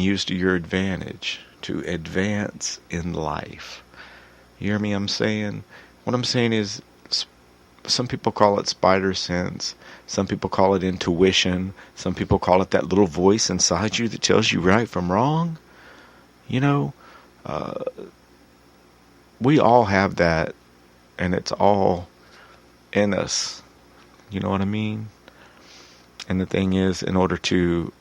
and use to your advantage to advance in life. You hear me? I'm saying? What I'm saying is, some people call it spider sense. Some people call it intuition. Some people call it that little voice inside you that tells you right from wrong. You know, we all have that, and it's all in us. You know what I mean? And the thing is, in order to,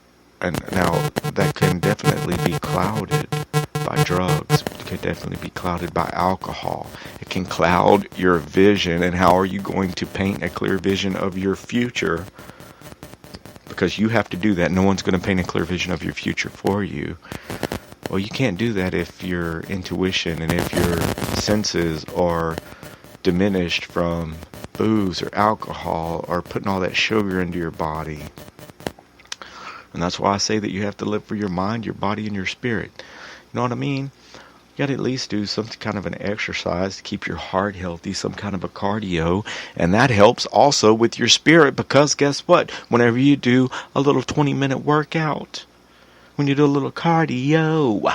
and now that can definitely be clouded by drugs. It can definitely be clouded by alcohol. It can cloud your vision. And how are you going to paint a clear vision of your future? Because you have to do that. No one's going to paint a clear vision of your future for you. Well, you can't do that if your intuition and if your senses are diminished from booze or alcohol or putting all that sugar into your body. And that's why I say that you have to live for your mind, your body, and your spirit. You know what I mean? You got to at least do some kind of an exercise to keep your heart healthy, some kind of a cardio. And that helps also with your spirit, because guess what? Whenever you do a little 20-minute workout, when you do a little cardio,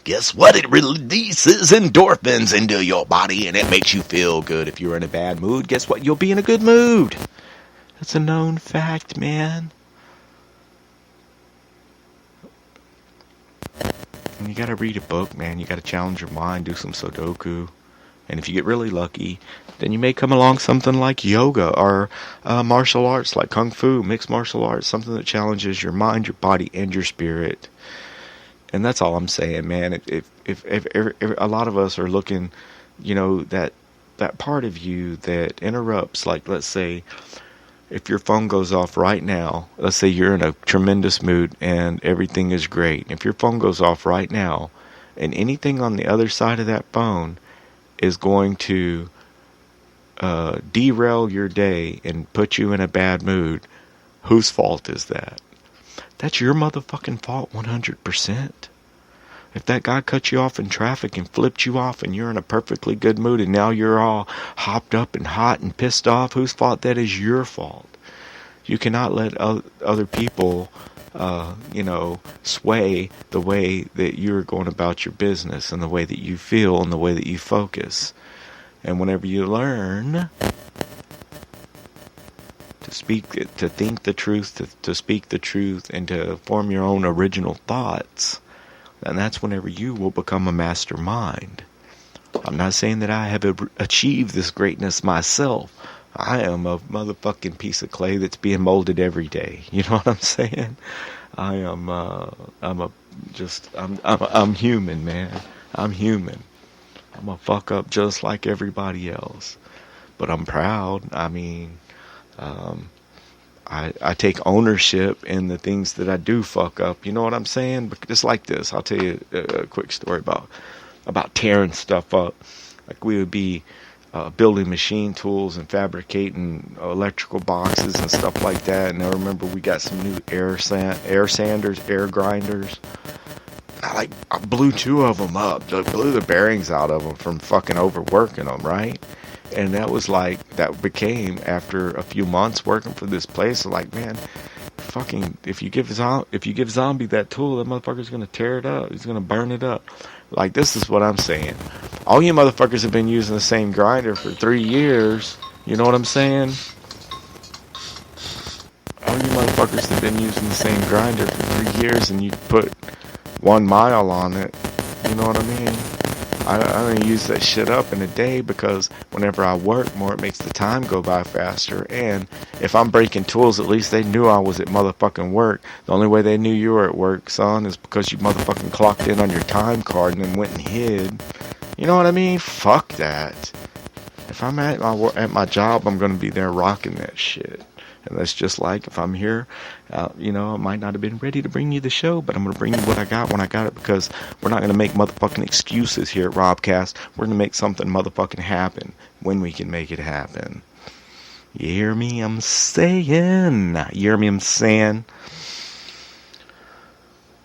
guess what? It releases endorphins into your body and it makes you feel good. If you're in a bad mood, guess what? You'll be in a good mood. That's a known fact, man. And you gotta read a book, man. You gotta challenge your mind, do some Sudoku. And if you get really lucky, then you may come along something like yoga or martial arts like Kung Fu, mixed martial arts, something that challenges your mind, your body, and your spirit. And that's all I'm saying, man. If a lot of us are looking, you know, that part of you that interrupts, like, let's say, if your phone goes off right now, let's say you're in a tremendous mood and everything is great. If your phone goes off right now and anything on the other side of that phone is going to derail your day and put you in a bad mood, whose fault is that? That's your motherfucking fault 100%. If that guy cut you off in traffic and flipped you off and you're in a perfectly good mood and now you're all hopped up and hot and pissed off, whose fault? That is your fault. You cannot let other people, sway the way that you're going about your business and the way that you feel and the way that you focus. And whenever you learn to think the truth, to speak the truth, and to form your own original thoughts, and that's whenever you will become a mastermind. I'm not saying that I have achieved this greatness myself. I am a motherfucking piece of clay that's being molded every day. You know what I'm saying? I'm human, man. I'm human. I'm a fuck up just like everybody else. But I'm proud. I mean, I take ownership in the things that I do fuck up. You know what I'm saying? But just like this, I'll tell you a quick story about tearing stuff up. Like, we would be building machine tools and fabricating electrical boxes and stuff like that. And I remember we got some new air sanders, air grinders. I blew 2 of them up. Blew the bearings out of them from fucking overworking them, right? And that became, after a few months working for this place, like, man, fucking, if you give Zombie that tool, that motherfucker's gonna tear it up. He's gonna burn it up. Like, this is what I'm saying. All you motherfuckers have been using the same grinder for 3 years. You know what I'm saying? All you motherfuckers have been using the same grinder for 3 years, and you put 1 mile on it. You know what I mean? I don't use that shit up in a day, because whenever I work more, it makes the time go by faster. And if I'm breaking tools, at least they knew I was at motherfucking work. The only way they knew you were at work, son, is because you motherfucking clocked in on your time card and then went and hid. You know what I mean? Fuck that. If I'm at my job, I'm going to be there rocking that shit. And that's just like, if I'm here, I might not have been ready to bring you the show, but I'm going to bring you what I got when I got it, because we're not going to make motherfucking excuses here at Robcast. We're going to make something motherfucking happen when we can make it happen. You hear me? I'm saying. You hear me? I'm saying.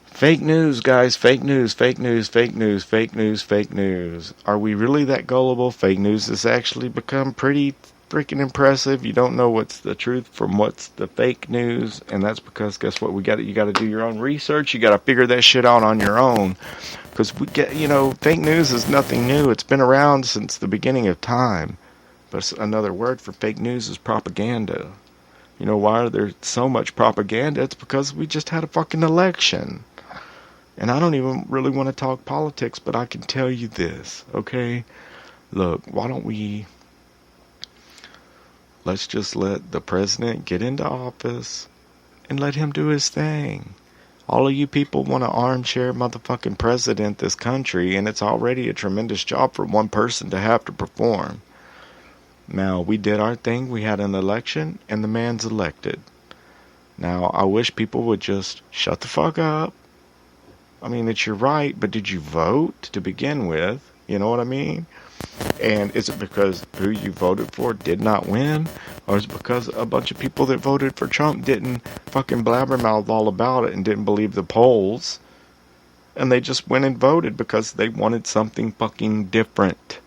Fake news, guys. Fake news, fake news, fake news, fake news, fake news. Are we really that gullible? Fake news has actually become pretty freaking impressive. You don't know what's the truth from what's the fake news, and that's because guess what? You got to do your own research. You got to figure that shit out on your own. Because we get, fake news is nothing new. It's been around since the beginning of time. But another word for fake news is propaganda. You know why there's so much propaganda? It's because we just had a fucking election. And I don't even really want to talk politics, but I can tell you this, okay? Look, why don't let's just let the president get into office and let him do his thing. All of you people want to armchair motherfucking president this country, and it's already a tremendous job for one person to have to perform. Now, we did our thing, we had an election, and the man's elected. Now, I wish people would just shut the fuck up. I mean, it's your right, but did you vote to begin with? You know what I mean? And is it because who you voted for did not win? Or is it because a bunch of people that voted for Trump didn't fucking blabbermouth all about it and didn't believe the polls? And they just went and voted because they wanted something fucking different.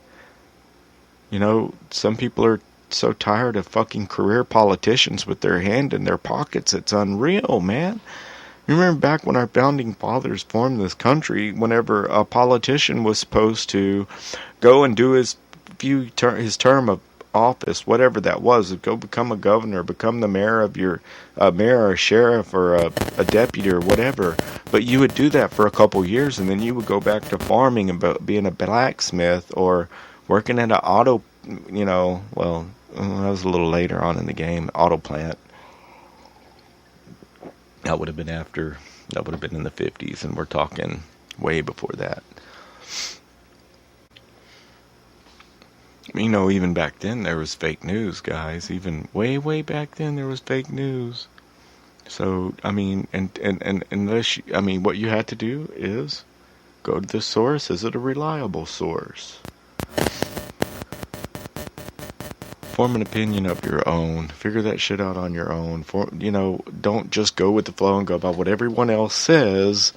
Some people are so tired of fucking career politicians with their hand in their pockets. It's unreal, man. You remember back when our founding fathers formed this country, whenever a politician was supposed to go and do his term of office, whatever that was, go become a governor, become the mayor of your mayor or sheriff or a deputy or whatever. But you would do that for a couple years, and then you would go back to farming and being a blacksmith or working at an auto, that was a little later on in the game, auto plant. That would have been in the 50s, and we're talking way before that. Even back then there was fake news, guys. Even way, way back then there was fake news. So, and unless what you had to do is go to the source. Is it a reliable source? Form an opinion of your own. Figure that shit out on your own. Don't just go with the flow and go by what everyone else says.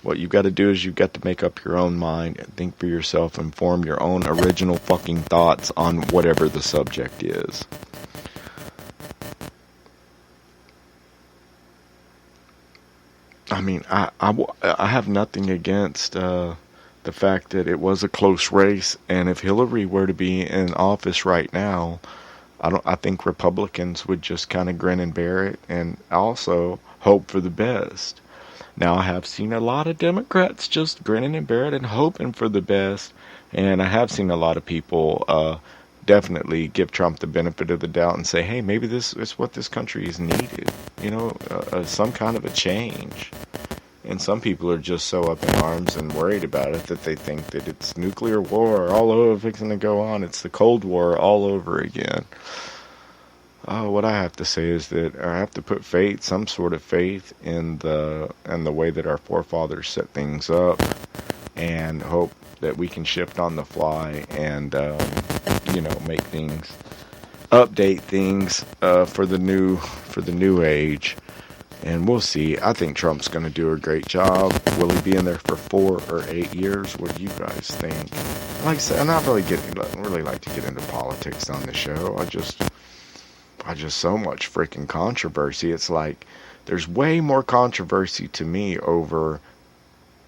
What you've got to do is you've got to make up your own mind and think for yourself and form your own original fucking thoughts on whatever the subject is. I have nothing against the fact that it was a close race, and if Hillary were to be in office right now, I think Republicans would just kind of grin and bear it and also hope for the best. Now, I have seen a lot of Democrats just grinning and bearing it and hoping for the best, and I have seen a lot of people definitely give Trump the benefit of the doubt and say, hey, maybe this is what this country is needed, some kind of a change. And some people are just so up in arms and worried about it that they think that it's nuclear war all over fixing to go on. It's the Cold War all over again. What I have to say is that I have to put some sort of faith in the way that our forefathers set things up, and hope that we can shift on the fly and make things, update things for the new age. And we'll see. I think Trump's going to do a great job. Will he be in there for 4 or 8 years? What do you guys think? Like I said, I'm not really like to get into politics on the show. I just so much freaking controversy. It's like there's way more controversy to me over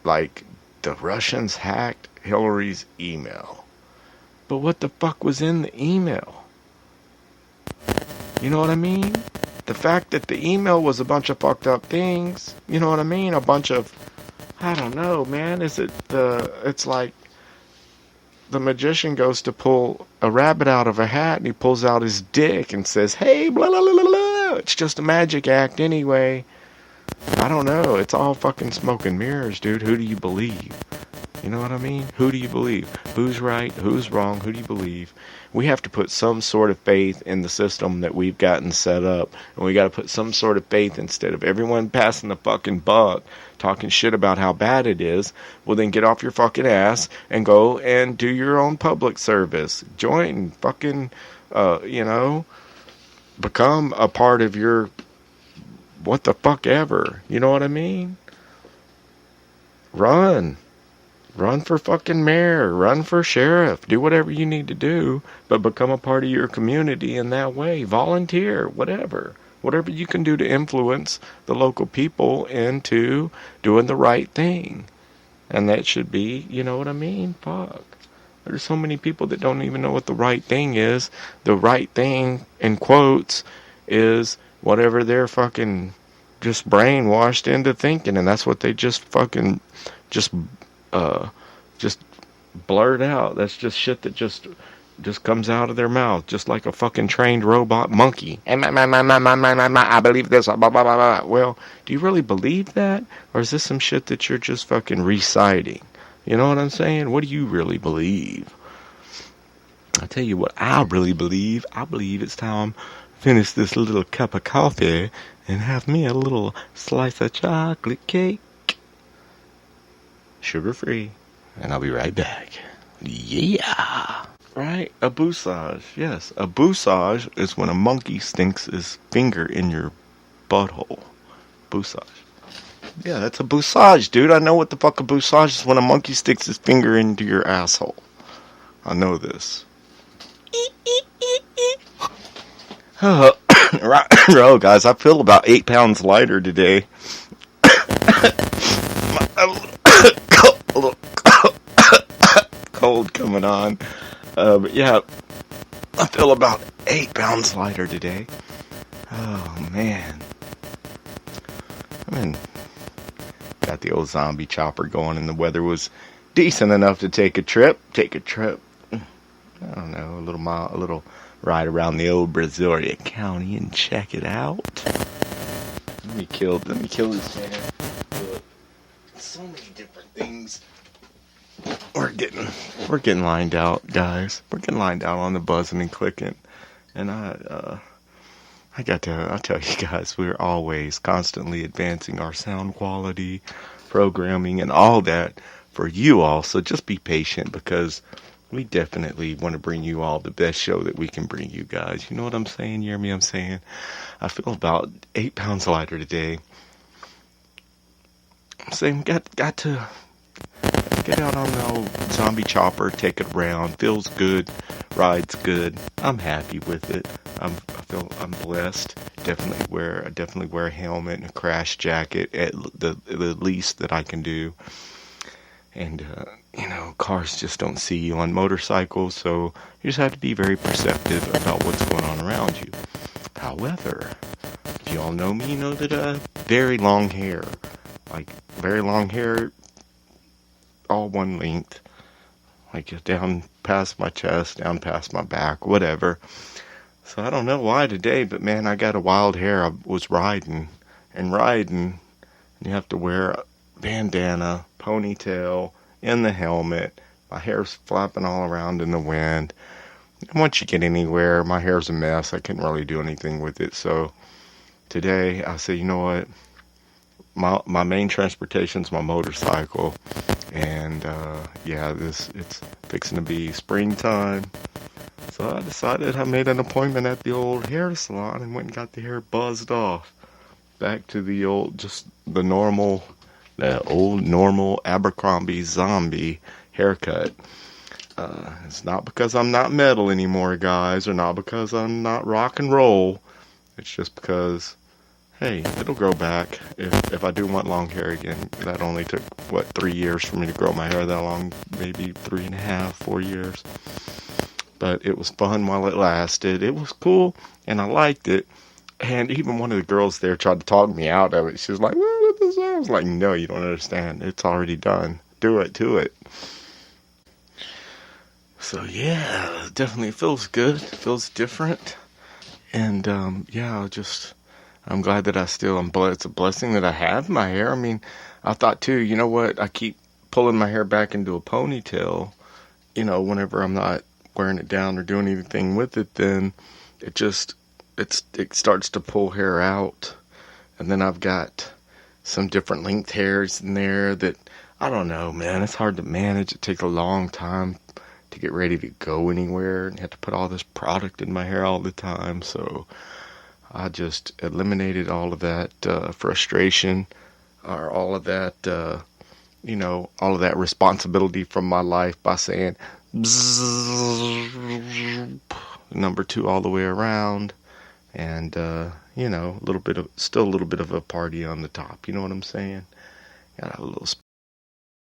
like the Russians hacked Hillary's email. But what the fuck was in the email? You know what I mean? The fact that the email was a bunch of fucked up things, you know what I mean? A bunch of, I don't know, man. It's like the magician goes to pull a rabbit out of a hat and he pulls out his dick and says, hey, blah, blah, blah, blah, blah. It's just a magic act anyway. I don't know. It's all fucking smoke and mirrors, dude. Who do you believe? You know what I mean? Who do you believe? Who's right? Who's wrong? Who do you believe? We have to put some sort of faith in the system that we've gotten set up. And we got to put some sort of faith instead of everyone passing the fucking buck, talking shit about how bad it is. Well, then get off your fucking ass and go and do your own public service. Join fucking, become a part of your what the fuck ever. You know what I mean? Run. Run for fucking mayor, run for sheriff, do whatever you need to do, but become a part of your community in that way. Volunteer, whatever. Whatever you can do to influence the local people into doing the right thing. And that should be, you know what I mean? Fuck. There's so many people that don't even know what the right thing is. The right thing, in quotes, is whatever they're fucking just brainwashed into thinking, and that's what they just fucking just just blurt out. That's just shit that just comes out of their mouth, just like a fucking trained robot monkey. I believe this. Blah, blah, blah, blah. Well, do you really believe that, or is this some shit that you're just fucking reciting? You know what I'm saying? What do you really believe? I tell you what I really believe. I believe it's time to finish this little cup of coffee and have me a little slice of chocolate cake. Sugar-free. And I'll be right back. Yeah. Right? A boussage. Yes. A boussage is when a monkey sticks his finger in your butthole. Boussage. Yeah, that's a boussage, dude. I know what the fuck a boussage is when a monkey sticks his finger into your asshole. I know this. Right, oh, guys, I feel about 8 pounds lighter today. A little cold coming on. But yeah, I feel about 8 pounds lighter today. Oh, man. I mean, got the old zombie chopper going, and the weather was decent enough to take a trip. I don't know, a little ride around the old Brazoria County and check it out. Let me kill this man. So many different things. We're getting lined out, guys. We're getting lined out on the buzzing and clicking. And I'll tell you guys, we're always constantly advancing our sound quality, programming, and all that for you all. So just be patient, because we definitely want to bring you all the best show that we can bring you guys. You know what I'm saying? You hear me? I'm saying I feel about 8 pounds lighter today. I'm saying got to get out on the old zombie chopper, take it around. Feels good, rides good. I'm happy with it. I feel I'm blessed. Definitely wear a helmet and a crash jacket at the least that I can do. And cars just don't see you on motorcycles, so you just have to be very perceptive about what's going on around you. However, if you all know me, you know that very long hair, all one length, like down past my chest, down past my back, whatever. So I don't know why today, but man, I got a wild hair. I was riding, and you have to wear a bandana, ponytail, in the helmet. My hair's flapping all around in the wind. And once you get anywhere, my hair's a mess. I couldn't really do anything with it. So today I said, you know what? My main transportation's my motorcycle. And it's fixing to be springtime. So I decided I made an appointment at the old hair salon and went and got the hair buzzed off. Back to the old normal Abercrombie zombie haircut. It's not because I'm not metal anymore, guys, or not because I'm not rock and roll. It's just because, hey, it'll grow back. If I do want long hair again, that only took, 3 years for me to grow my hair that long, maybe 3.5, 4 years. But it was fun while it lasted. It was cool, and I liked it. And even one of the girls there tried to talk me out of it. She was like, well, this I was like, no, you don't understand. It's already done. Do it. So, yeah, it definitely feels good. It feels different. And, I'm glad that it's a blessing that I have my hair. I mean, I thought, too, you know what? I keep pulling my hair back into a ponytail, whenever I'm not wearing it down or doing anything with it, then it starts to pull hair out. And then I've got some different length hairs in there that, I don't know, man, it's hard to manage. It takes a long time to get ready to go anywhere, and you have to put all this product in my hair all the time. So I just eliminated all of that frustration, or all of that all of that responsibility from my life by saying number 2 all the way around, and still a little bit of a party on the top. You know what I'm saying? Gotta have a little